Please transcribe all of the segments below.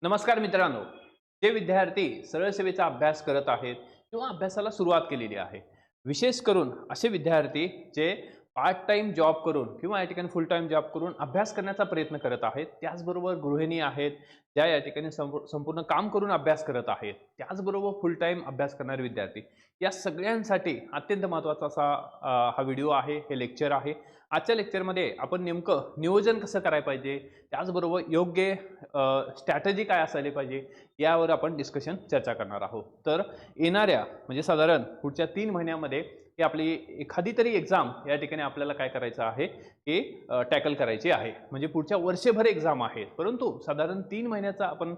नमस्कार मित्रांनो, जे विद्यार्थी सरळ सेवेचा अभ्यास करत आहेत किंवा अभ्यासाला सुरुवात केलेली आहे, विशेष करून असे विद्यार्थी जे पार्ट टाइम जॉब करून किंवा या ठिकाणी फुल टाइम जॉब करून अभ्यास करण्याचा प्रयत्न करत आहेत, त्याचबरोबर गृहिणी आहेत ज्या या ठिकाणी संपूर्ण काम करून अभ्यास करत आहेत, त्याचबरोबर फुल टाइम अभ्यास करणारे विद्यार्थी, या सगळ्यांसाठी अत्यंत महत्त्वाचा असा हा व्हिडिओ आहे, हे लेक्चर आहे. आजच्या लेक्चरमध्ये आपण नेमकं नियोजन कसं करायला पाहिजे, त्याचबरोबर योग्य स्ट्रॅटेजी काय असायला पाहिजे, यावर आपण डिस्कशन चर्चा करणार आहोत. तर येणाऱ्या म्हणजे साधारण पुढच्या 3 महिन्यामध्ये की आपली एखादी तरी एक्झाम या ठिकाणी आपल्याला काय करायचं आहे की टॅकल करायची आहे. म्हणजे पुढच्या वर्षभर एक्झाम आहेत, परंतु साधारण 3 महिन्याचा आपण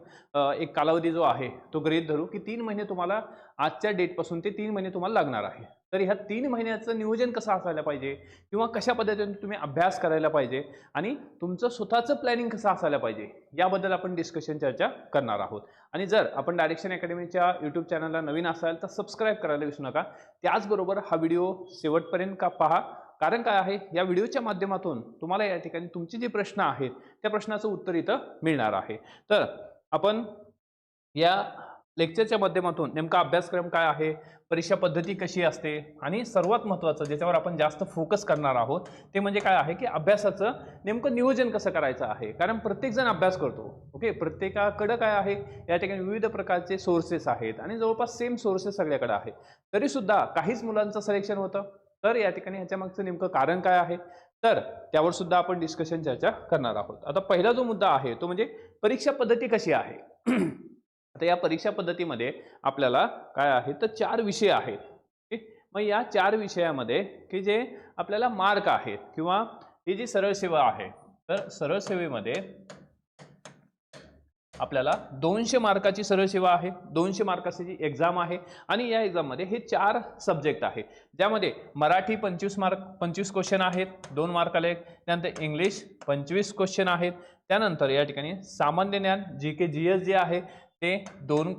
एक कालावधी जो आहे तो गृहीत धरू की 3 महिने तुम्हाला आजच्या डेटपासून ते 3 महिने तुम्हाला लागणार आहे. तर ह्या 3 महिन्याचं नियोजन कसं असायला पाहिजे किंवा कशा पद्धतीने तुम्ही अभ्यास करायला पाहिजे आणि तुमचं स्वतःचं प्लॅनिंग कसं असायला पाहिजे, याबद्दल आपण डिस्कशन चर्चा करणार आहोत. आणि जर आपण डायरेक्शन अकॅडमीच्या यूट्यूब चॅनलला नवीन असाल तर सबस्क्राईब करायला विसरू नका. त्याचबरोबर हा व्हिडिओ शेवटपर्यंत पहा, कारण काय आहे, या व्हिडिओच्या माध्यमातून तुम्हाला या ठिकाणी तुमचे जे प्रश्न आहेत त्या प्रश्नाचं उत्तर इथं मिळणार आहे. तर आपण या लेक्चरच्या माध्यमातून नेमका अभ्यासक्रम काय आहे, परीक्षा पद्धती कशी असते आणि सर्वात महत्त्वाचं ज्याच्यावर आपण जास्त फोकस करणार आहोत ते म्हणजे काय आहे की अभ्यासाचं नेमकं नियोजन कसं करायचं आहे. कारण प्रत्येकजण अभ्यास करतो, ओके, प्रत्येकाकडं काय आहे या ठिकाणी विविध प्रकारचे सोर्सेस आहेत आणि जवळपास सेम सोर्सेस सगळ्याकडे आहेत, तरीसुद्धा काहीच मुलांचं सिलेक्शन होतं. तर या ठिकाणी ह्याच्या मागचं नेमकं कारण काय आहे, तर त्यावर सुद्धा आपण डिस्कशन चर्चा करणार आहोत. आता पहिला जो मुद्दा आहे तो म्हणजे परीक्षा पद्धती कशी आहे. आता या परीक्षा पद्धतीमध्ये आपल्याला काय आहे तर 4 विषय आहेत. मग या 4 विषयामध्ये की जे आपल्याला मार्क आहेत किंवा ही जी सरळ सेवा आहे, तर सरळ सेवेमध्ये आपल्याला 200 मार्काची सरळ सेवा आहे, 200 मार्काची एक्झाम आहे आणि या एक्झाममध्ये हे 4 सब्जेक्ट आहे, ज्यामध्ये मराठी 25 क्वेश्चन आहेत, 2 मार्काला एक. त्यानंतर इंग्लिश 25 क्वेश्चन आहेत. त्यानंतर या ठिकाणी सामान्य ज्ञान जीके जीएस जे आहे ते 2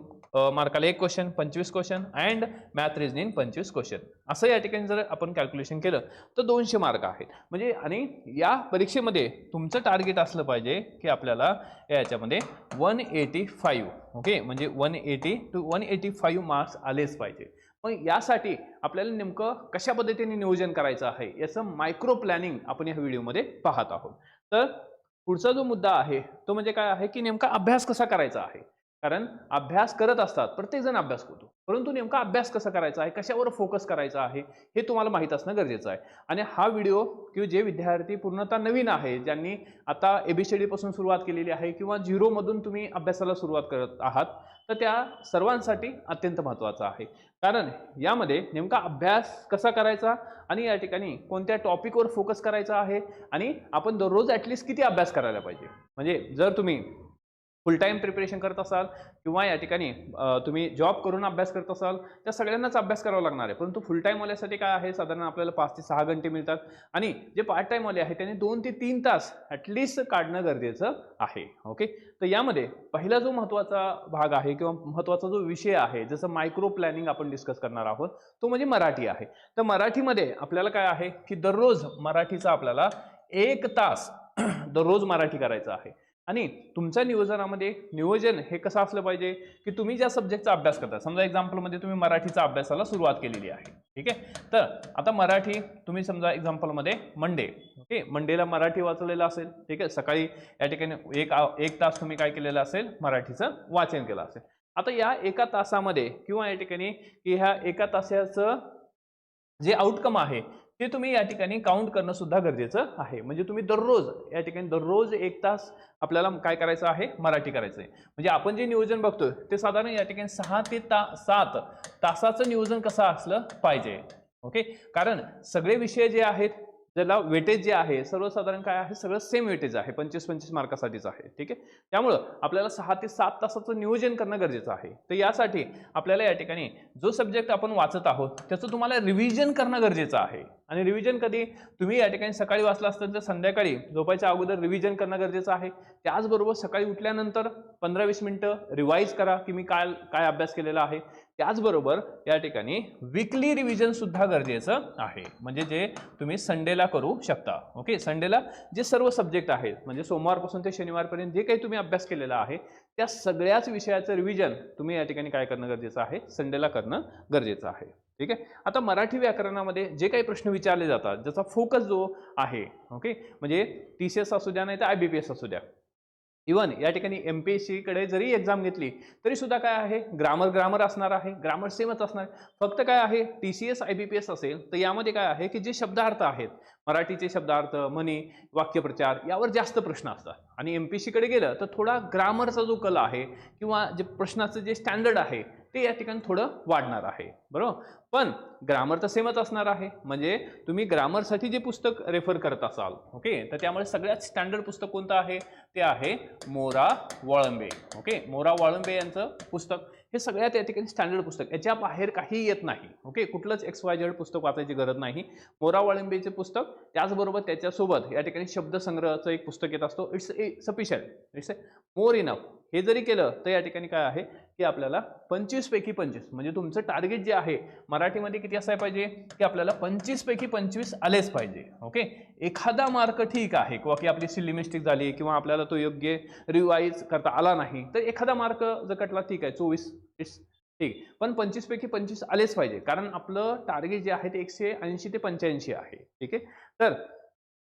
मार्काला 1 question, 25 question and math reasoning 25 question. असं या ठिकाणी जर आपण कॅल्क्युलेशन केलं तर 200 मार्क आहेत. म्हणजे आणि या परीक्षेमध्ये तुमचं टार्गेट असलं पाहिजे की आपल्याला याच्यामध्ये 185, ओके, म्हणजे 180 to 185 मार्क्स आलेच पाहिजे. मग यासाठी आपल्याला नेमकं कशा पद्धतीने नियोजन करायचं आहे याचं मायक्रो प्लॅनिंग आपण या व्हिडिओमध्ये पाहत आहोत. तर पुढचा जो मुद्दा आहे तो म्हणजे काय आहे की नेमका अभ्यास कसा करायचा आहे. कारण अभ्यास करत असतात, प्रत्येकजण अभ्यास करतो, परंतु नेमका अभ्यास कसा करायचा आहे, कशावर फोकस करायचा आहे हे तुम्हाला माहीत असणं गरजेचं आहे. आणि हा व्हिडिओ किंवा जे विद्यार्थी पूर्णतः नवीन आहे, ज्यांनी आता ABCD पासून सुरुवात केलेली आहे किंवा 0 मधून तुम्ही अभ्यासाला सुरुवात करत आहात, तर त्या सर्वांसाठी अत्यंत महत्त्वाचं आहे. कारण यामध्ये नेमका अभ्यास कसा करायचा आणि या ठिकाणी कोणत्या टॉपिकवर फोकस करायचा आहे आणि आपण दररोज ॲटलिस्ट किती अभ्यास करायला पाहिजे. म्हणजे जर तुम्ही फुल टाइम प्रिपरेशन करत असाल किंवा या ठिकाणी तुम्ही जॉब करून अभ्यास करत असाल, त्या सगळ्यांनाच अभ्यास करावा लागणार आहे. परंतु फुल टाइम वाल्यासाठी काय आहे, साधारण आपल्याला 5 ते 6 घंटे मिळतात आणि जे पार्ट टाइम वाले आहेत त्यांनी 2 ते 3 तास ॲटलिस्ट काढणं गरजेचं आहे. ओके, तर यामध्ये पहिला जो महत्त्वाचा भाग आहे किंवा महत्त्वाचा जो विषय आहे, जसं मायक्रो प्लॅनिंग आपण डिस्कस करणार आहोत, तो म्हणजे मराठी आहे. तर मराठीमध्ये आपल्याला काय आहे की दररोज मराठीचा आपल्याला 1 तास दररोज मराठी करायचं आहे. आणि तुमच्या नियोजनामध्ये नियोजन हे कसं असलं पाहिजे की तुम्ही ज्या सब्जेक्टचा अभ्यास करता, समजा एक्झाम्पलमध्ये तुम्ही मराठीचा अभ्यासाला सुरुवात केलेली आहे, ठीक आहे. तर आता मराठी तुम्ही समजा एक्झाम्पलमध्ये मंडे, ओके, मंडेला मराठी वाचलेलं असेल, ठीक आहे. सकाळी या ठिकाणी एक तास तुम्ही काय केलेलं असेल, मराठीचं वाचन केलं असेल. आता या 1 तासामध्ये किंवा या ठिकाणी की ह्या 1 तासाचं जे आउटकम आहे ते तुम्ही या ठिकाणी काउंट करणं सुद्धा गरजेचं आहे. म्हणजे तुम्ही दररोज या ठिकाणी दररोज 1 तास आपल्याला काय करायचं आहे, मराठी करायचं आहे. म्हणजे आपण जे नियोजन बघतोय ते साधारण या ठिकाणी 6 ते 7 तासाचं नियोजन कसं असलं पाहिजे. ओके, कारण सगळे विषय जे आहेत ज्याला वेटेज जे आहे सर्वसाधारण काय आहे, सगळं सेम वेटेज आहे, 25-25 मार्कासाठीच आहे, ठीक आहे. त्यामुळं आपल्याला 6 ते 7 तासाचं नियोजन करणं गरजेचं आहे. तर यासाठी आपल्याला या ठिकाणी जो सब्जेक्ट आपण वाचत आहोत त्याचं तुम्हाला रिव्हिजन करणं गरजेचं आहे. आणि रिव्हिजन कधी तुम्ही या ठिकाणी सकाळी वाचला असतं तर संध्याकाळी झोपायच्या अगोदर रिव्हिजन करणं गरजेचं आहे. त्याचबरोबर सकाळी उठल्यानंतर 15-20 मिनिटं रिवाईज करा की मी काय काय अभ्यास केलेला आहे. त्याचबरोबर या ठिकाणी वीकली रिव्हिजन सुद्धा गरजेचं आहे, म्हणजे जे तुम्ही संडेला करू शकता. ओके, संडेला जे सर्व सब्जेक्ट आहेत म्हणजे सोमवारपासून ते शनिवारपर्यंत जे काही तुम्ही अभ्यास केलेला आहे त्या सगळ्याच विषयाचं रिव्हिजन तुम्ही या ठिकाणी काय करणं गरजेचं आहे, संडेला करणं गरजेचं आहे. ठीक आहे. आता मराठी व्याकरणामध्ये जे काही प्रश्न विचारले जातात ज्याचा फोकस जो आहे, ओके, म्हणजे TCS असू द्या नाही तर IBPS असू द्या, इवन या ठिकाणी MPSC कडे जरी एक्झाम घेतली तरी सुद्धा काय आहे, ग्रामर असणार आहे, ग्रामर सेमच असणार. फक्त काय आहे, TCS IBPS असेल तर यामध्ये काय आहे की जे शब्दार्थ आहेत, मराठीचे शब्दार्थ, म्हणी, वाक्यप्रचार यावर जास्त प्रश्न असतात. आणि MPSC कडे गेलं तर थोडा ग्रामरचा जो कल आहे किंवा जे प्रश्नाचं जे स्टँडर्ड आहे ते या ठिकाणी थोडं वाढणार आहे, बरोबर. पण ग्रामर तर सेमच असणार आहे, म्हणजे तुम्ही ग्रामरसाठी जे पुस्तक रेफर करत असाल, ओके, तर त्यामुळे सगळ्यात स्टँडर्ड पुस्तक कोणतं आहे, ते आहे मोरा वाळंबे. ओके, मोरा वाळंबे यांचं पुस्तक हे सगळ्यात या ठिकाणी स्टँडर्ड पुस्तक, याच्या बाहेर काही येत नाही. ओके, कुठलंच XYZ पुस्तक वाचायची गरज नाही. मोरा वाळंबेचे पुस्तक, त्याचबरोबर त्याच्यासोबत या ठिकाणी शब्दसंग्रहाचं एक पुस्तक येत असतो. It's sufficient, it's more enough. हे जरी केलं तर या ठिकाणी काय आहे की आपल्याला 25 पैकी 25 म्हणजे तुमचं टार्गेट जे आहे मराठीमध्ये किती असायला पाहिजे की आपल्याला 25 पैकी 25 आलेच पाहिजे. ओके, एखादा मार्क ठीक आहे किंवा की आपली सिली मिस्टेक झाली किंवा आपल्याला तो योग्य रिवाईज करता आला नाही तर एखादा मार्क जर कटला ठीक आहे, 24 इट्स ठीक, पण 25 पैकी 25 आलेच पाहिजे, कारण आपलं टार्गेट जे आहे ते 180 ते 85 आहे. ठीक आहे, तर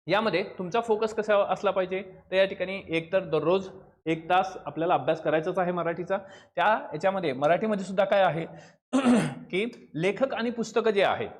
यामध्ये तुमचा फोकस कसा असला पाहिजे, तर या ठिकाणी एक तर दररोज 1 तास आपल्याला अभ्यास करायचाच आहे मराठीचा. त्या याच्यामध्ये मराठीमध्ये सुद्धा काय आहे की लेखक आणि पुस्तकं जे आहेत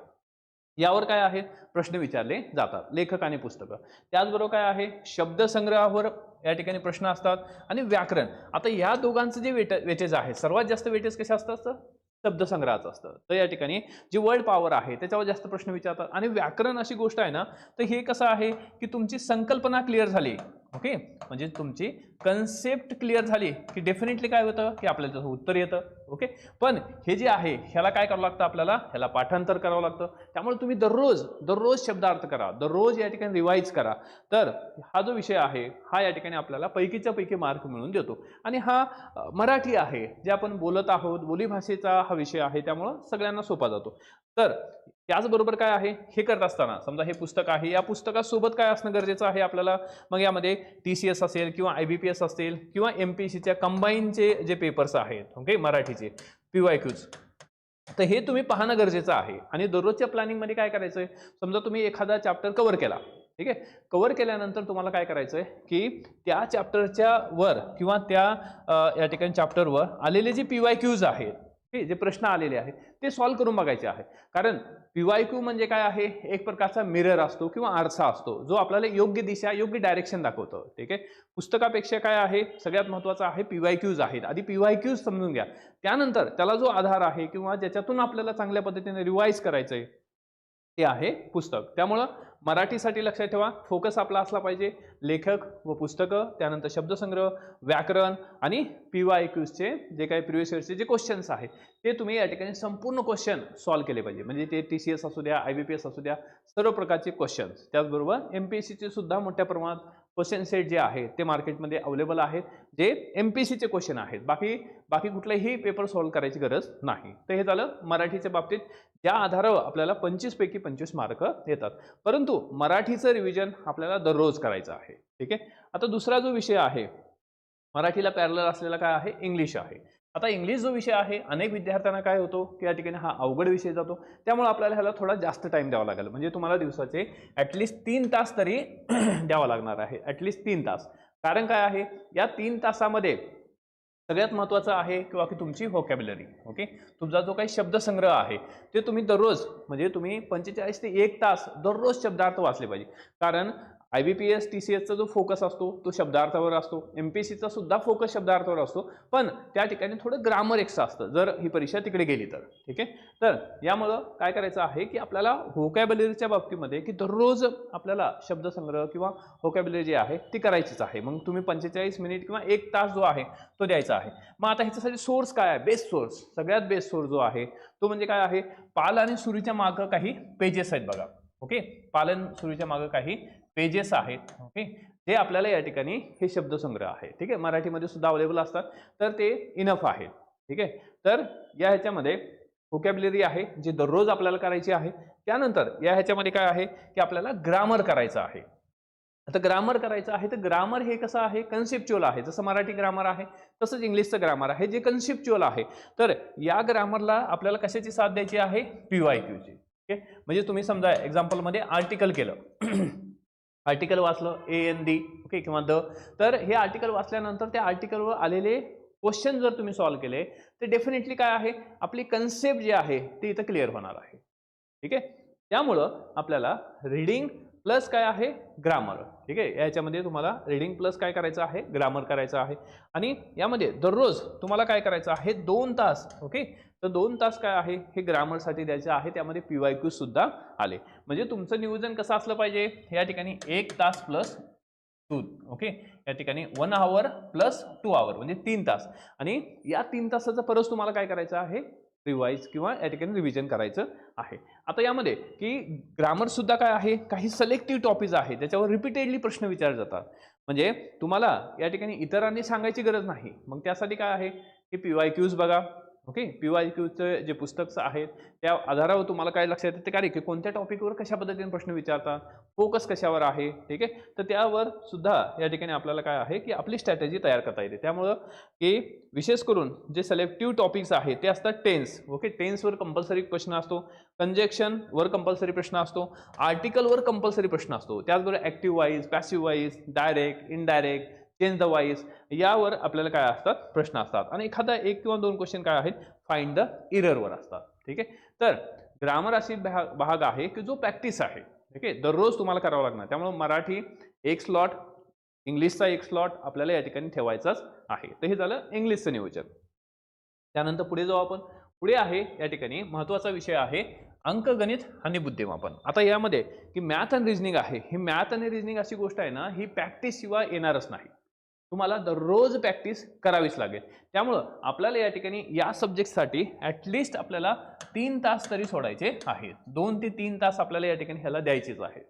यावर काय आहे प्रश्न विचारले जातात, लेखक आणि पुस्तकं. त्याचबरोबर काय आहे शब्दसंग्रहावर या ठिकाणी प्रश्न असतात आणि व्याकरण. आता या दोघांचं जे वेटेज आहे, सर्वात जास्त वेटेज कशा असतं, शब्दसंग्रहाचं असतं. तर या ठिकाणी जी वर्ड पॉवर आहे त्याच्यावर जास्त प्रश्न विचारतात. आणि व्याकरण अशी गोष्ट आहे ना, तर हे कसं आहे की तुमची संकल्पना क्लिअर झाली, ओके, म्हणजे तुमची कन्सेप्ट क्लिअर झाली की डेफिनेटली काय होतं की आपल्याला त्याचं उत्तर येतं. ओके, पण हे जे आहे ह्याला काय करावं लागतं, आपल्याला ह्याला पाठांतर करावं लागतं. त्यामुळे तुम्ही दररोज शब्दार्थ करा, दररोज या ठिकाणी रिवाईज करा. तर हा जो विषय आहे हा या ठिकाणी आपल्याला पैकीच्या पैकी मार्क मिळवून देतो. आणि हा मराठी आहे, जे आपण बोलत आहोत, बोलीभाषेचा हा विषय आहे, त्यामुळं सगळ्यांना सोपा जातो. तर त्याचबरोबर काय आहे, हे करत असताना समजा हे पुस्तक आहे, या पुस्तकासोबत काय असणं गरजेचं आहे आपल्याला, मग यामध्ये TCS असेल किंवा IBPS असेल किंवा MPSCच्या कंबाईनचे जे पेपर्स आहेत, ओके, मराठीचे PYQs, तर हे तुम्ही पाहणं गरजेचं आहे. आणि दररोजच्या प्लॅनिंगमध्ये काय करायचंय, समजा तुम्ही एखादा चॅप्टर कव्हर केला, ठीक आहे, कव्हर केल्यानंतर तुम्हाला काय करायचंय की त्या चॅप्टरच्या वर किंवा त्या या ठिकाणी चॅप्टरवर आलेले जे PYQs आहेत, जे प्रश्न आलेले आहेत ते सॉल्व्ह करून बघायचे आहे. कारण PYQ म्हणजे काय आहे, एक प्रकारचा मिरर असतो किंवा आरसा असतो जो आपल्याला योग्य दिशा, योग्य डायरेक्शन दाखवतो. ठीक आहे, पुस्तकापेक्षा काय आहे सगळ्यात महत्त्वाचं आहे PYQs आहेत. आधी PYQs समजून घ्या, त्यानंतर त्याला जो आधार आहे किंवा ज्याच्यातून आपल्याला चांगल्या पद्धतीने रिवाईज करायचंय ते आहे पुस्तक. त्यामुळं मराठीसाठी लक्षात ठेवा, फोकस आपला असला पाहिजे लेखक व पुस्तकं, त्यानंतर शब्दसंग्रह, व्याकरण आणि PYQsचे जे काही प्रिव्हियस इयरचे जे क्वेश्चन्स आहेत ते तुम्ही या ठिकाणी संपूर्ण क्वेश्चन सॉल्व्ह केले पाहिजे. म्हणजे ते TCS असू द्या, IBPS असू द्या, सर्व प्रकारचे क्वेश्चन्स. त्याचबरोबर MPSCचे सुद्धा मोठ्या प्रमाणात क्वेश्चन सेट जे आहेत ते मार्केटमध्ये अवेलेबल आहेत, जे MPSCचे क्वेश्चन आहेत. बाकी कुठलेही पेपर सॉल्व्ह करायची गरज नाही. तर हे झालं मराठीच्या बाबतीत, ज्या आधारावर आपल्याला 25 पैकी 25 मार्क येतात. परंतु मराठीचं रिव्हिजन आपल्याला दररोज करायचं आहे. ठीक आहे, आता दुसरा जो विषय आहे मराठीला पॅरलल असलेला काय आहे, इंग्लिश आहे. आता इंग्लिश जो विषय आहे अनेक विद्यार्थ्यांना काय होतो की या ठिकाणी हा अवघड विषय जातो, त्यामुळे आपल्याला ह्याला थोडा जास्त टाइम द्यावा लागेल. म्हणजे तुम्हाला दिवसाचे ॲटलिस्ट 3 तास तरी द्यावा लागणार आहे, ॲटलिस्ट 3 तास. कारण काय आहे, या 3 तासामध्ये सगळ्यात महत्त्वाचं आहे किंवा की तुमची व्होकॅब्युलरी. ओके, तुमचा जो काही शब्दसंग्रह आहे ते तुम्ही दररोज, म्हणजे तुम्ही 45 ते 1 तास दररोज शब्दार्थ वाचले पाहिजे. कारण IBPS TCSचा जो फोकस असतो तो शब्दार्थावर असतो, MPSCचा सुद्धा फोकस शब्दार्थावर असतो, पण त्या ठिकाणी थोडं ग्रामर एक्स्ट्रा असतं जर ही परीक्षा तिकडे गेली तर. ठीक आहे, तर यामुळं काय करायचं आहे की आपल्याला व्होकॅब्युलरीच्या बाबतीमध्ये की दररोज आपल्याला शब्दसंग्रह किंवा व्होकॅब्युलरी जी आहे ती करायचीच आहे. मग तुम्ही 45 मिनिट किंवा 1 तास जो आहे तो द्यायचा आहे. मग आता ह्याच्यासाठी सोर्स काय आहे, बेस्ट सोर्स, सगळ्यात बेस्ट सोर्स जो आहे तो म्हणजे काय आहे, पाल आणि सुरीच्या मागं काही पेजेस आहेत बघा. ओके, पालन सुरीच्या मागं काही पेजेस आहेत, ओके, जे आपल्याला या ठिकाणी हे शब्दसंग्रह आहे, ठीक आहे, मराठीमध्ये सुद्धा अवेलेबल असतात, तर ते इनफ आहे. ठीक आहे. तर या ह्याच्यामध्ये व्होकॅब्युलरी आहे जी दररोज आपल्याला करायची आहे. त्यानंतर या ह्याच्यामध्ये काय आहे की आपल्याला ग्रामर करायचं आहे. आता ग्रामर करायचं आहे तर ग्रामर हे कसं आहे, कन्सेप्च्युअल आहे. जसं मराठी ग्रामर आहे तसंच इंग्लिशचं ग्रामर आहे जे कन्सेप्च्युअल आहे. तर या ग्रामरला आपल्याला कशाची साथ द्यायची आहे, PYQची. ओके, म्हणजे तुम्ही समजा एक्झाम्पलमध्ये आर्टिकल केलं आर्टिकल वाचलं AND ओके किंवा द, तर हे आर्टिकल वाचल्यानंतर त्या आर्टिकलवर आलेले क्वेश्चन जर तुम्ही सॉल्व्ह केले तर डेफिनेटली काय आहे, आपली कन्सेप्ट जी आहे ती इथं क्लिअर होणार आहे. ठीक आहे. त्यामुळं आपल्याला रीडिंग प्लस काय आहे, ग्रामर. ठीक आहे. याच्यामध्ये तुम्हाला रीडिंग प्लस काय करायचं आहे, ग्रामर करायचं आहे. आणि यामध्ये दररोज तुम्हाला काय करायचं आहे, 2 तास. ओके, तर 2 तास काय आहे हे ग्रामरसाठी द्यायचे आहे. त्यामध्ये PYQ सुद्धा आले. म्हणजे तुमचं नियोजन कसं असलं पाहिजे, या ठिकाणी 1 तास प्लस 2. ओके, या ठिकाणी 1 आवर प्लस 2 आवर म्हणजे 3 तास. आणि या 3 तासाचं परत तुम्हाला काय करायचं आहे, रिवाइज किंवा या ठिकाणी रिव्हिजन करायचं आहे. आता यामध्ये की ग्रामर सुद्धा काय आहे, काही सिलेक्टिव्ह टॉपिक्स आहे ज्याच्यावर रिपीटेडली प्रश्न विचारले जातात. म्हणजे तुम्हाला या ठिकाणी इतरांनी सांगायची गरज नाही. मग त्यासाठी काय आहे की PYQs बघा. ओके, PYQचे जे पुस्तक आहेत त्या आधारावर तुम्हाला काय लक्षात येते काय की कोणत्या टॉपिकवर कशा पद्धतीने प्रश्न विचारतात, फोकस कशावर आहे. ठीक आहे, तर त्यावर सुद्धा या ठिकाणी आपल्याला काय आहे की आपली स्ट्रॅटेजी तयार करता येते. त्यामुळं की विशेष करून जे सिलेक्टिव्ह टॉपिक्स आहेत ते असतात टेन्स. ओके, टेन्सवर कंपल्सरी प्रश्न असतो, कंजक्शनवर कंपल्सरी प्रश्न असतो, आर्टिकलवर कंपल्सरी प्रश्न असतो, त्याचबरोबर active wise, passive wise, direct, indirect, change the wise यावर आपल्याला काय असतात, प्रश्न असतात. आणि एखादा 1 किंवा 2 क्वेश्चन काय आहेत, फाइंड द इररवर असतात. ठीक आहे. तर ग्रामर अशी भाग आहे की जो प्रॅक्टिस आहे. ठीक आहे, दररोज तुम्हाला करावं लागणार. त्यामुळे मराठी 1 स्लॉट, इंग्लिशचा 1 स्लॉट आपल्याला या ठिकाणी ठेवायचाच आहे. तर हे झालं इंग्लिशचं नियोजन. त्यानंतर पुढे जाऊ आपण. पुढे आहे या ठिकाणी महत्त्वाचा विषय आहे अंकगणित आणि बुद्धिमापन. आता यामध्ये की मॅथ आणि रिजनिंग आहे. ही मॅथ आणि रिजनिंग अशी गोष्ट आहे ना, ही प्रॅक्टिस शिवाय येणारच नाही. तुम्हाला दररोज प्रॅक्टिस करावीच लागेल. त्यामुळं आपल्याला या ठिकाणी या सब्जेक्टसाठी ॲटलिस्ट आपल्याला 3 तास तरी सोडायचे आहेत. 2 ते 3 तास आपल्याला या ठिकाणी ह्याला द्यायचेच आहे.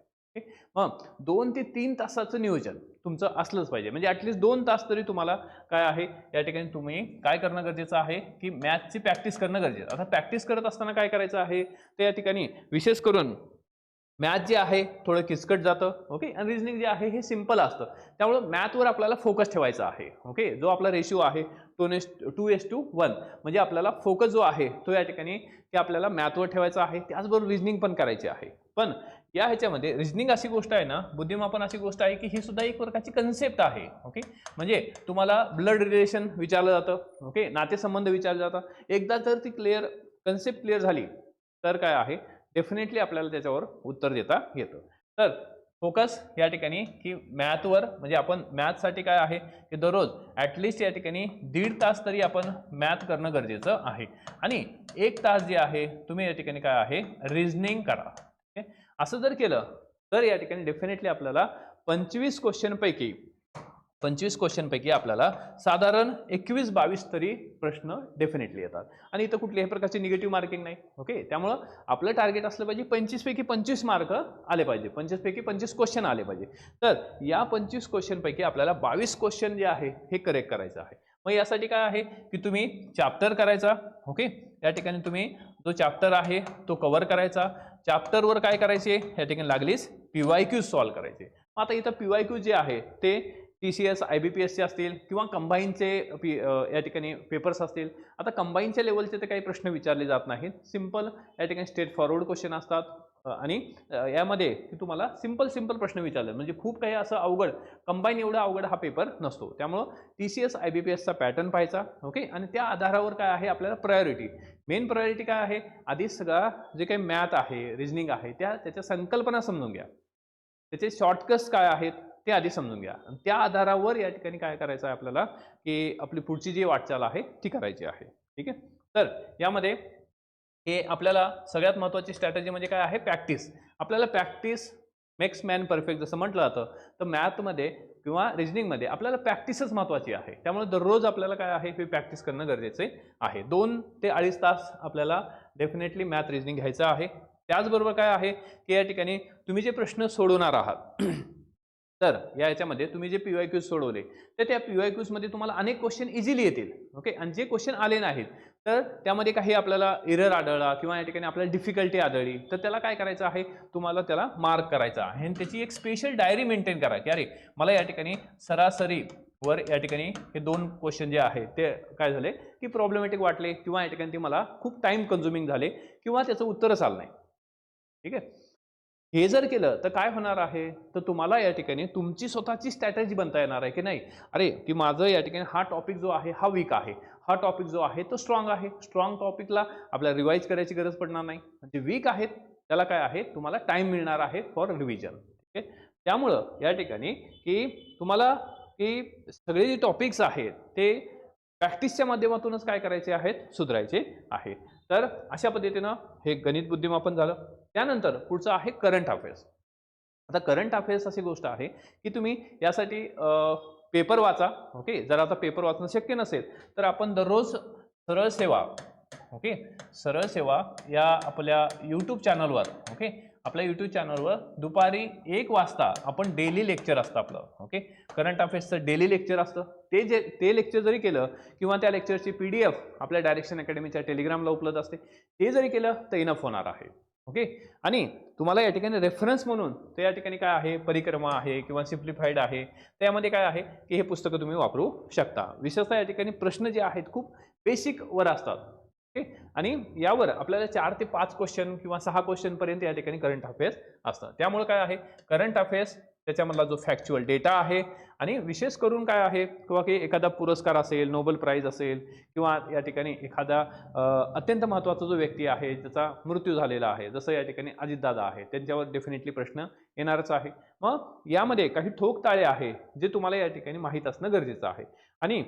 मग 2 ते 3 तासाचं नियोजन तुमचं असलंच पाहिजे. म्हणजे ॲटलिस्ट 2 तास तरी तुम्हाला काय आहे या ठिकाणी तुम्ही काय करणं गरजेचं आहे की मॅथची प्रॅक्टिस करणं गरजेचं. आता प्रॅक्टिस करत असताना काय करायचं आहे, तर या ठिकाणी विशेष करून मॅथ जे आहे थोडं किचकट जातं. ओके, आणि रिजनिंग जे आहे हे सिंपल असतं. त्यामुळं मॅथवर आपल्याला फोकस ठेवायचा आहे. ओके, जो आपला रेशिओ आहे 2:1 म्हणजे आपल्याला फोकस जो आहे तो या ठिकाणी की आपल्याला मॅथवर ठेवायचा आहे. त्याचबरोबर रिजनिंग पण करायची आहे. पण या ह्याच्यामध्ये रिजनिंग अशी गोष्ट आहे ना, बुद्धिमापन अशी गोष्ट आहे की ही सुद्धा एक प्रकारची कन्सेप्ट आहे. ओके, म्हणजे तुम्हाला ब्लड रिलेशन विचारलं जातं. ओके, नातेसंबंध विचारले जातात. एकदा जर ती कन्सेप्ट क्लिअर झाली तर काय आहे डेफिनेटली आपल्याला त्याच्यावर उत्तर देता येतं. तर फोकस या ठिकाणी की मॅथवर, म्हणजे आपण मॅथसाठी काय आहे की दररोज ॲटलिस्ट या ठिकाणी 1.5 तास तरी आपण मॅथ करणं गरजेचं आहे. आणि 1 तास जे आहे तुम्ही या ठिकाणी काय आहे रिजनिंग करा. असं जर केलं तर या ठिकाणी डेफिनेटली आपल्याला 25 क्वेश्चनपैकी आपल्याला साधारण 21-22 तरी प्रश्न डेफिनेटली येतात. आणि इथं कुठल्याही प्रकारची निगेटिव्ह मार्किंग नाही. ओके, त्यामुळं आपलं टार्गेट असलं पाहिजे 25 पैकी 25 मार्क आले पाहिजे, 25 पैकी 25 क्वेश्चन आले पाहिजे. तर या 25 क्वेश्चनपैकी आपल्याला 22 क्वेश्चन जे आहे हे करेक्ट करायचं आहे. मग यासाठी काय आहे की तुम्ही चॅप्टर करायचा. ओके, या ठिकाणी तुम्ही जो चॅप्टर आहे तो कव्हर करायचा. चॅप्टरवर काय करायचे या ठिकाणी लागलीच PYQ सॉल्व्ह करायचे. आता इथं PYQ जे आहे ते TCS IBPSचे असतील किंवा कंबाईनचे या ठिकाणी पेपर्स असतील. आता कंबाईनच्या लेवलचे तर काही प्रश्न विचारले जात नाहीत. सिंपल या ठिकाणी स्ट्रेट फॉरवर्ड क्वेश्चन असतात. आणि यामध्ये तुम्हाला सिंपल प्रश्न विचारले, म्हणजे खूप काही असं अवघड कंबाईन एवढा अवघड हा पेपर नसतो. त्यामुळं TCS IBPSचा पॅटर्न पाहायचा. ओके, आणि त्या आधारावर काय आहे आपल्याला प्रायोरिटी, मेन प्रायोरिटी काय आहे, आधी सगळा जे काही मॅथ आहे, रिजनिंग आहे त्याच्या संकल्पना समजून घ्या. त्याचे शॉर्टकट्स काय आहेत ते आधी समजून घ्या. आणि त्या आधारावर या ठिकाणी काय करायचं आहे आपल्याला की आपली पुढची जी वाटचाल आहे ती करायची आहे. ठीक आहे. तर यामध्ये हे आपल्याला सगळ्यात महत्त्वाची स्ट्रॅटेजी म्हणजे काय आहे, प्रॅक्टिस. आपल्याला प्रॅक्टिस मेक्स मॅन परफेक्ट जसं म्हटलं जातं. तर मॅथमध्ये किंवा रिजनिंगमध्ये आपल्याला प्रॅक्टिसच महत्त्वाची आहे. त्यामुळे दररोज आपल्याला काय आहे हे प्रॅक्टिस करणं गरजेचे आहे. 2 ते 2.5 तास आपल्याला डेफिनेटली मॅथ रिजनिंग घ्यायचं आहे. त्याचबरोबर काय आहे की या ठिकाणी तुम्ही जे प्रश्न सोडवणार आहात तर याच्यामध्ये तुम्ही जे PYQs सोडवले तर त्या PYQs मध्ये तुम्हाला अनेक क्वेश्चन इझिली येतील. ओके, आणि जे क्वेश्चन आले नाहीत तर त्यामध्ये काही आपल्याला एरर आढळला किंवा या ठिकाणी आपल्याला डिफिकल्टी आढळली तर त्याला काय करायचं आहे, तुम्हाला त्याला मार्क करायचा आहे आणि त्याची एक स्पेशल डायरी मेंटेन करा की अरे मला या ठिकाणी सरासरी वर या ठिकाणी हे 2 क्वेश्चन जे आहे ते काय झाले की प्रॉब्लेमॅटिक वाटले किंवा या ठिकाणी ते मला खूप टाइम कन्झ्युमिंग झाले किंवा त्याचं उत्तरच आलं नाही. ठीक आहे, हे जर केलं तर काय होणार आहे, तर तुम्हाला या ठिकाणी तुमची स्वतःची स्ट्रॅटेजी बनता येणार आहे की नाही, अरे की माझं या ठिकाणी हा टॉपिक जो आहे हा वीक आहे, हा टॉपिक जो आहे तो स्ट्रॉंग आहे. स्ट्रॉंग टॉपिकला आपल्याला रिवाइज करायची गरज पडणार नाही. जे वीक आहेत त्याला काय आहे, तुम्हाला टाइम मिळणार आहे फॉर रिव्हिजन. ठीक आहे, त्यामुळं या ठिकाणी की तुम्हाला की सगळे जे टॉपिक्स आहेत ते प्रॅक्टिसच्या माध्यमातूनच काय करायचे आहेत, सुधारायचे आहे. तर अशा पद्धतीनं हे गणित बुद्धिमापन झालं. त्यानंतर पुढचं आहे करंट अफेअर्स. आता करंट अफेअर्स अशी गोष्ट आहे की तुम्ही यासाठी पेपर वाचा. ओके, जर आता पेपर वाचणं शक्य नसेल तर आपण दररोज सरळ सेवा, ओके, सरळ सेवा या आपल्या यूट्यूब चॅनलवर, ओके, आपल्या यूट्यूब चॅनलवर दुपारी 1 वाजता आपण डेली लेक्चर असतं आपलं. ओके, करंट अफेअर्सचं डेली लेक्चर असतं. ते लेक्चर जरी केलं किंवा त्या लेक्चरची PDF आपल्या डायरेक्शन अकॅडमीच्या टेलिग्रामला उपलब्ध असते, ते जरी केलं तर इनफ होणार आहे. ओके, आणि तुम्हाला या ठिकाणी रेफरन्स म्हणून ते या ठिकाणी काय आहे, परिक्रमा आहे किंवा सिम्प्लिफाईड आहे, त्यामध्ये काय आहे की हे पुस्तकं तुम्ही वापरू शकता. विशेषतः या ठिकाणी प्रश्न जे आहेत खूप बेसिक वर असतात. ओके, आणि यावर आपल्याला 4 ते 5 क्वेश्चन किंवा 6 क्वेश्चन पर्यंत या ठिकाणी करंट अफेअर्स असतात. त्यामुळे काय आहे, करंट अफेअर्स त्याच्यामधला जो फॅक्च्युअल डेटा आहे आणि विशेष करून काय आहे किंवा की एखादा पुरस्कार असेल, नोबेल प्राइज असेल किंवा या ठिकाणी एखादा अत्यंत महत्त्वाचा जो व्यक्ती आहे ज्याचा मृत्यू झालेला आहे, जसं या ठिकाणी अजितदादा आहे, त्यांच्यावर डेफिनेटली प्रश्न येणारच आहे. मग यामध्ये काही ठोक ताळे आहे जे तुम्हाला या ठिकाणी माहीत असणं गरजेचं आहे. आणि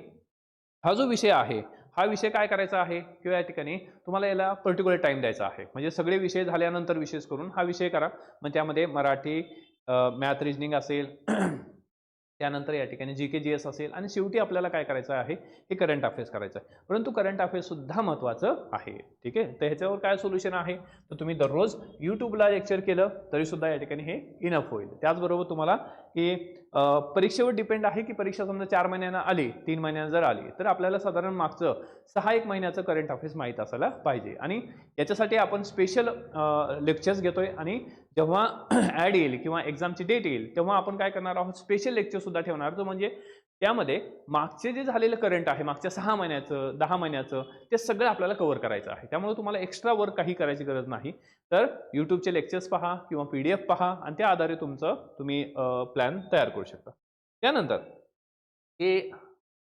हा जो विषय आहे हा विषय काय करायचा आहे किंवा या ठिकाणी तुम्हाला याला पर्टिक्युलर टाइम द्यायचा आहे. म्हणजे सगळे विषय झाल्यानंतर विशेष करून हा विषय करा. मग त्यामध्ये मराठी, मॅथ, रिजनिंग असेल, त्यानंतर या ठिकाणी GK GS असेल आणि शेवटी आपल्याला काय करायचं आहे, हे करंट अफेअर्स करायचं आहे. परंतु करंट अफेअर्स सुद्धा महत्त्वाचं आहे. ठीक आहे, तर ह्याच्यावर काय सोल्युशन आहे, तर तुम्ही दररोज यूट्यूबला लेक्चर केलं तरी सुद्धा या ठिकाणी हे इनफ होईल. त्याचबरोबर तुम्हाला की परीक्षेवर डिपेंड आहे की परीक्षा समजा 4 महिन्यांना आली, 3 महिन्यांना जर आली तर आपल्याला साधारण मागचं 6-1 महिन्याचं करंट अफेअर्स माहीत असायला पाहिजे. आणि याच्यासाठी आपण स्पेशल लेक्चर्स घेतोय आणि जेव्हा ॲड येईल किंवा एक्झामची डेट येईल तेव्हा आपण काय करणार आहोत, स्पेशल लेक्चर सुद्धा ठेवणार. तो म्हणजे त्यामध्ये मागचे जे झालेलं करंट आहे मागच्या 6 महिन्याचं, 10 महिन्याचं, ते सगळं आपल्याला कव्हर करायचं आहे. त्यामुळे तुम्हाला एक्स्ट्रा वर्क काही करायची गरज नाही. तर यूट्यूबचे लेक्चर्स पहा किंवा PDF पहा आणि त्या आधारे तुम्ही प्लॅन तयार करू शकता. त्यानंतर हे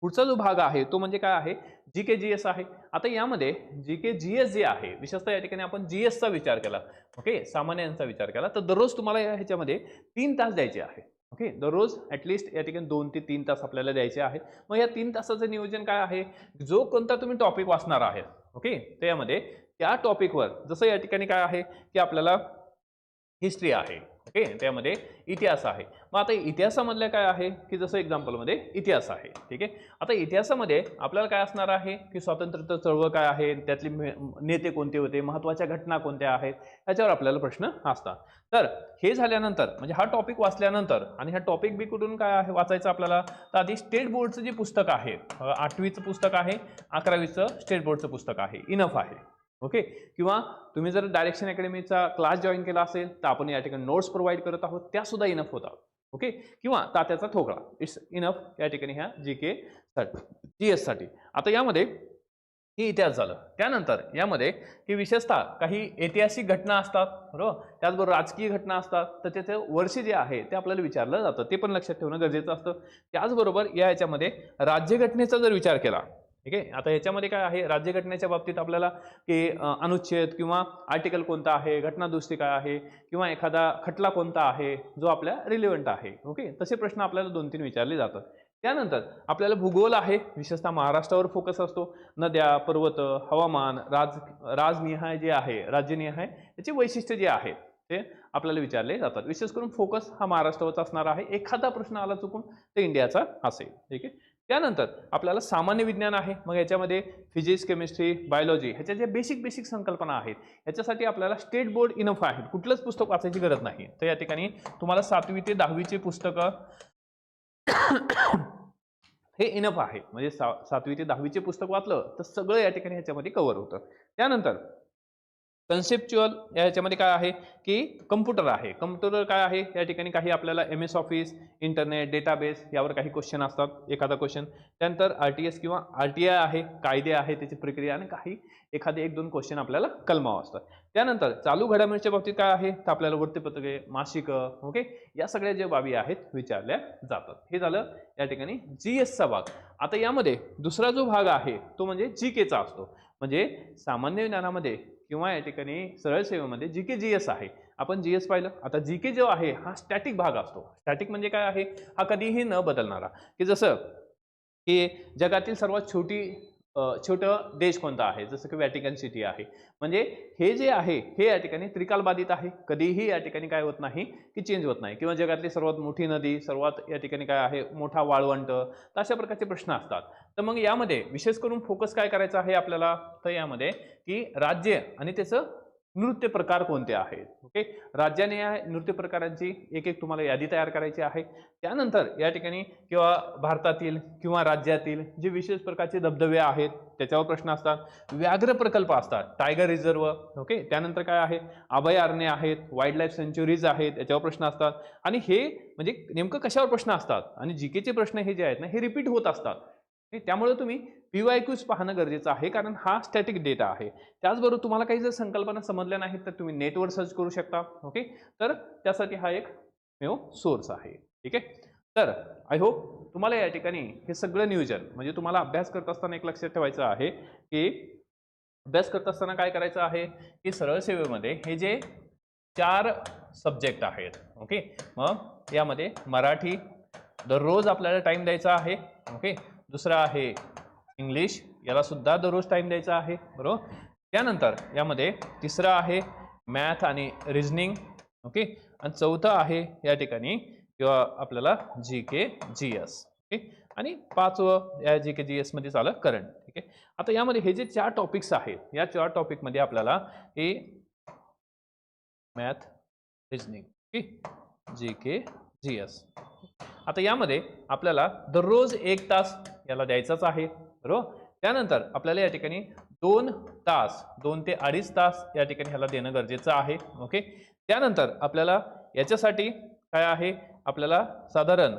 पुढचा जो भाग आहे तो म्हणजे काय आहे, GK GS आहे. आता यामध्ये GK GS जे आहे, विशेषतः या ठिकाणी आपण GSचा विचार केला, ओके, सामान्यांचा विचार केला, तर दररोज तुम्हाला ह्याच्यामध्ये 3 तास द्यायचे आहे. ओके, दररोज ॲटलिस्ट या ठिकाणी 2 ते 3 तास आपल्याला द्यायचे आहे. मग या 3 तासाचं नियोजन काय आहे, जो कोणता तुम्ही टॉपिक वाचणार आहे, ओके, त्यामध्ये त्या टॉपिकवर जसं या ठिकाणी काय आहे की आपल्याला हिस्ट्री आहे, ओके, त्यामध्ये इतिहास आहे. मग आता इतिहासामधल्या काय आहे की जसं एक्झाम्पलमध्ये इतिहास आहे. ठीक आहे, आता इतिहासामध्ये आपल्याला काय असणार आहे की स्वातंत्र्य चळवळ काय आहे, त्यातले नेते कोणते होते, महत्त्वाच्या घटना कोणत्या आहेत, याच्यावर आपल्याला प्रश्न असतात. तर हे झाल्यानंतर म्हणजे हा टॉपिक वाचल्यानंतर आणि हा टॉपिक बी कुठून काय आहे वाचायचं आपल्याला, तर आधी स्टेट बोर्डचं जे पुस्तक आहे, 8वीचं पुस्तक आहे, 11वीचं स्टेट बोर्डचं पुस्तक आहे, इनफ आहे. ओके, किंवा तुम्ही जर डायरेक्शन अकॅडमीचा क्लास जॉईन केला असेल तर आपण या ठिकाणी नोट्स प्रोव्हाइड करत आहोत, त्या सुद्धा इनफ होतात. ओके, किंवा तात्याचा ठोकळा, इट्स इनफ या ठिकाणी ह्या GK GS साठी. आता यामध्ये हे इतिहास झालं. त्यानंतर यामध्ये की विशेषतः काही ऐतिहासिक घटना असतात, बरोबर, त्याचबरोबर राजकीय घटना असतात, तर त्याचे वर्ष जे आहे ते आपल्याला विचारलं जातं, ते पण लक्षात ठेवणं गरजेचं असतं. त्याचबरोबर याच्यामध्ये राज्यघटनेचा जर विचार केला, ठीक आहे, आता ह्याच्यामध्ये काय आहे, राज्यघटनेच्या बाबतीत आपल्याला की अनुच्छेद किंवा आर्टिकल कोणता आहे, घटनादुरुस्ती काय आहे किंवा एखादा खटला कोणता आहे जो आपल्या रिलेव्हंट आहे. ओके, तसे प्रश्न आपल्याला 2-3 विचारले जातात. त्यानंतर आपल्याला भूगोल आहे, विशेषतः महाराष्ट्रावर फोकस असतो. नद्या, पर्वत, हवामान, राजनिहाय जे आहे, राज्यनिहाय याचे वैशिष्ट्य जे आहे ते आपल्याला विचारले जातात. विशेष करून फोकस हा महाराष्ट्रावरचा असणार आहे. एखादा प्रश्न आला चुकून तर इंडियाचा असेल. ठीक आहे, त्यानंतर आपल्याला सामान्य विज्ञान आहे, मग याच्यामध्ये फिजिक्स, केमिस्ट्री, बायोलॉजी ह्याच्या ज्या बेसिक संकल्पना आहेत याच्यासाठी आपल्याला स्टेट बोर्ड इनफ आहे, कुठलंच पुस्तक वाचायची गरज नाही. तर या ठिकाणी तुम्हाला 7वी ते 10वीची पुस्तकं हे इनफ आहे, म्हणजे 7वी ते 10वीचे पुस्तक वाचलं तर सगळं या ठिकाणी ह्याच्यामध्ये कव्हर होतं. त्यानंतर कन्सेप्च्युअल याच्यामध्ये काय आहे की कम्प्युटर आहे. कम्प्युटर काय आहे, या ठिकाणी काही आपल्याला MS ऑफिस, इंटरनेट, डेटाबेस यावर काही क्वेश्चन असतात, एखादा क्वेश्चन. त्यानंतर RTS किंवा RTI आहे, कायदे आहे त्याची प्रक्रिया, आणि काही एखादे 1-2 क्वेश्चन आपल्याला कलमाव असतात. त्यानंतर चालू घडामोडीच्या बाबतीत काय आहे तर आपल्याला वृत्तपत्रिके, मासिक, ओके, या सगळ्या ज्या बाबी आहेत विचारल्या जातात. हे झालं या ठिकाणी GSचा भाग. आता यामध्ये दुसरा जो भाग आहे तो म्हणजे GKचा असतो, म्हणजे सामान्य ज्ञानामध्ये किंवा या ठिकाणी सरळ सेवेमध्ये GK GS आहे. आपण GS पाहिलं, आता GK जो आहे हा स्टॅटिक भाग असतो. स्टॅटिक म्हणजे काय आहे, हा कधीही न बदलणारा, की जसं की जगातील सर्वात छोटं देश कोणता आहे, जसं की व्हॅटिकन सिटी आहे. म्हणजे हे जे आहे हे या ठिकाणी त्रिकालबाधित आहे, कधीही या ठिकाणी काय होत नाही की चेंज होत नाही. किंवा जगातली सर्वात मोठी नदी, सर्वात या ठिकाणी काय आहे मोठा वाळवंट, तर अशा प्रकारचे प्रश्न असतात. तर मग यामध्ये विशेष करून फोकस काय करायचा आहे आपल्याला, तर यामध्ये की राज्य आणि त्याचं नृत्य प्रकार कोणते आहेत. ओके, राज्याने या नृत्य प्रकारांची एक तुम्हाला यादी तयार करायची आहे. त्यानंतर या ठिकाणी किंवा भारतातील किंवा राज्यातील जे विशेष प्रकारचे धबधबे आहेत त्याच्यावर प्रश्न असतात. व्याघ्र प्रकल्प असतात, टायगर रिझर्व, ओके. त्यानंतर काय आहे, अभयारण्य आहेत, वाईल्ड लाईफ सेंच्युरीज आहेत, याच्यावर प्रश्न असतात. आणि हे म्हणजे नेमकं कशावर प्रश्न असतात, आणि जीकेचे प्रश्न हे जे आहेत ना हे रिपीट होत असतात. त्यामुळे तुम्ही PYQs पाहणं गरजेचं आहे, कारण हा स्टॅटिक डेटा आहे. त्याचबरोबर तुम्हाला काही जर संकल्पना समजल्या नाहीत तर तुम्ही नेटवर सर्च करू शकता. ओके, तर त्यासाठी हा एक सोर्स आहे. ठीक आहे, तर आय होप तुम्हाला या ठिकाणी हे सगळं नियोजन, म्हणजे तुम्हाला अभ्यास करत असताना एक लक्षात ठेवायचं आहे की अभ्यास करत असताना काय करायचं आहे की सरळ सेवेमध्ये हे जे 4 सब्जेक्ट आहेत. ओके, मग यामध्ये मराठी दररोज आपल्याला टाइम द्यायचा आहे. ओके, दुसरा आहे इंग्लिश, याला सुद्धा दररोज टाइम द्यायचा आहे, बरोबर. त्यानंतर यामध्ये तिसरा आहे मॅथ आणि रिझनिंग. ओके, आणि चौथा आहे या ठिकाणी किंवा आपल्याला GK GS. ओके, आणि 5वं या GK GS मध्ये झालं करंट. ठीक आहे, आता यामध्ये हे जे 4 टॉपिक्स आहेत या 4 टॉपिक मध्ये आपल्याला हे math, reasoning, okay, GK GS, आता यामध्ये आपल्याला दररोज 1 तास याला द्यायचाच आहे, बरोबर. त्यानंतर आपल्याला या ठिकाणी 2 तास, 2 ते 2.5 तास या ठिकाणी ह्याला देणं गरजेचं आहे. ओके, त्यानंतर आपल्याला याच्यासाठी काय आहे, आपल्याला साधारण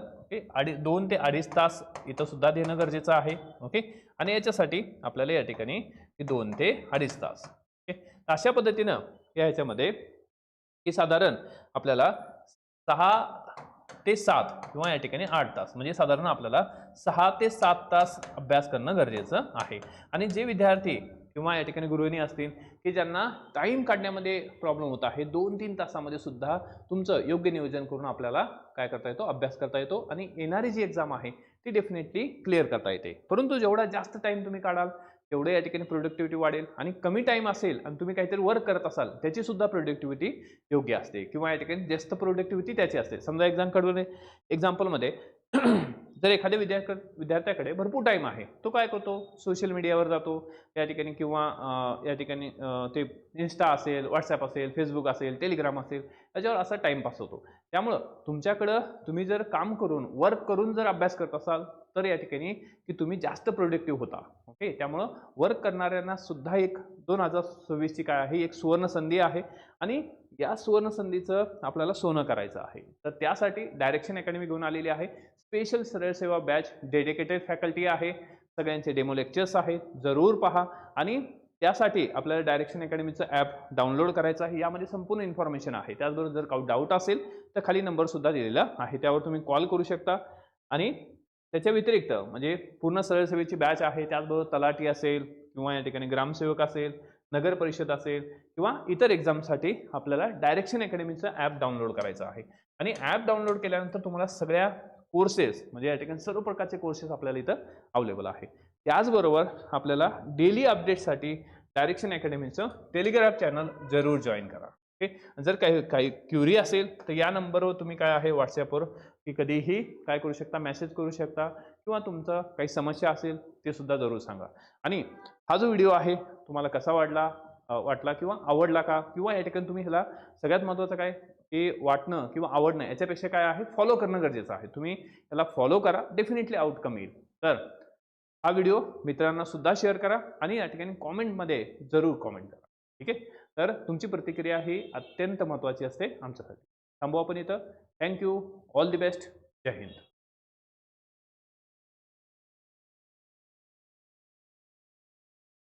2 ते 2.5 तास इथं सुद्धा देणं गरजेचं आहे. ओके, आणि याच्यासाठी आपल्याला या ठिकाणी 2 ते 2.5 तास. ओके, अशा पद्धतीनं या ह्याच्यामध्ये की साधारण आपल्याला 6 ते 7 किंवा या ठिकाणी 8 तास, म्हणजे साधारण आपल्याला 6 ते 7 तास अभ्यास करणं गरजेचं आहे. आणि जे विद्यार्थी किंवा या ठिकाणी गृहिणी असतील की ज्यांना टाइम काढण्यामध्ये प्रॉब्लेम होत आहे, 2-3 तासामध्ये सुद्धा तुमचं योग्य नियोजन करून आपल्याला काय करता येतो, अभ्यास करता येतो, आणि येणारी जी एक्झाम आहे ती डेफिनेटली क्लिअर करता येते. परंतु जेवढा जास्त टाइम तुम्ही काढाल तेवढे या ठिकाणी प्रोडक्टिव्हिटी वाढेल, आणि कमी टाइम असेल आणि तुम्ही काहीतरी वर्क करत असाल त्याची सुद्धा प्रोडक्टिव्हिटी योग्य असते, किंवा या ठिकाणी जास्त प्रोडक्टिव्हिटी त्याची असते. समजा एक्झाम्पलमध्ये जर एखाद्या विद्यार्थ्याकडे भरपूर टाइम आहे, तो काय करतो, सोशल मीडियावर जातो या ठिकाणी, किंवा या ठिकाणी ते इन्स्टा असेल, व्हॉट्सॲप असेल, फेसबुक असेल, टेलिग्राम असेल, त्याच्यावर असा टाइमपास होतो. त्यामुळं तुमच्याकडं तुम्ही जर काम करून वर्क करून जर अभ्यास करत असाल तर या ठिकाणी की तुम्ही जास्त प्रोडक्टिव्ह होता. ओके, त्यामुळं वर्क करणाऱ्यांना सुद्धा एक 2026ची काय आहे, एक सुवर्ण संधी आहे, आणि या सुवर्ण संधीचं आपल्याला सोनं करायचं आहे. तर त्यासाठी डायरेक्शन अकॅडमी घेऊन आलेली आहे स्पेशल सरळ सेवा बॅच, डेडिकेटेड फॅकल्टी आहे, सगळ्यांचे डेमो लेक्चर्स आहेत, जरूर पहा. आणि त्यासाठी आपल्याला डायरेक्शन अकॅडमीचं ॲप डाउनलोड करायचं आहे, यामध्ये संपूर्ण इन्फॉर्मेशन आहे. त्याचबरोबर जर काही डाऊट असेल तर खाली नंबर सुद्धा दिलेला आहे, त्यावर तुम्ही कॉल करू शकता. आणि त्याच्या व्यतिरिक्त म्हणजे पूर्ण सरळ सेवेची बॅच आहे, त्याचबरोबर तलाठी असेल किंवा या ठिकाणी ग्रामसेवक असेल, नगर परिषद असेल, किंवा इतर एक्झामसाठी आपल्याला डायरेक्शन अकॅडमीचं ॲप डाउनलोड करायचं आहे. आणि ॲप डाउनलोड केल्यानंतर तुम्हाला सगळ्या कोर्सेस, म्हणजे या ठिकाणी सर्व प्रकारचे कोर्सेस आपल्याला इथं अवेलेबल आहे. त्याचबरोबर आपल्याला डेली अपडेटसाठी डायरेक्शन अकॅडमीचं टेलिग्राम चॅनल जरूर जॉईन करा. ओके, जर काही क्युरी असेल तर या नंबरवर तुम्ही काय आहे व्हॉट्सॲपवर की कधीही काय करू शकता, मेसेज करू शकता, किंवा तुमचं काही समस्या असेल ते सुद्धा जरूर सांगा. आणि हा जो व्हिडिओ आहे तुम्हाला कसा वाटला किंवा आवडला का, किंवा या ठिकाणी तुम्ही ह्याला सगळ्यात महत्त्वाचं काय, हे वाटणं किंवा आवडणं याच्यापेक्षा काय आहे, फॉलो करणं गरजेचं आहे. तुम्ही त्याला फॉलो करा, डेफिनेटली आउटकम येईल. तर हा व्हिडिओ मित्रांना सुद्धा शेअर करा आणि या ठिकाणी कॉमेंटमध्ये जरूर कॉमेंट करा. ठीक आहे. तर तुमची प्रतिक्रिया ही अत्यंत महत्त्वाची असते आमच्यासाठी. थांबू आपण इथं. थँक्यू. All the best. जय हिंद.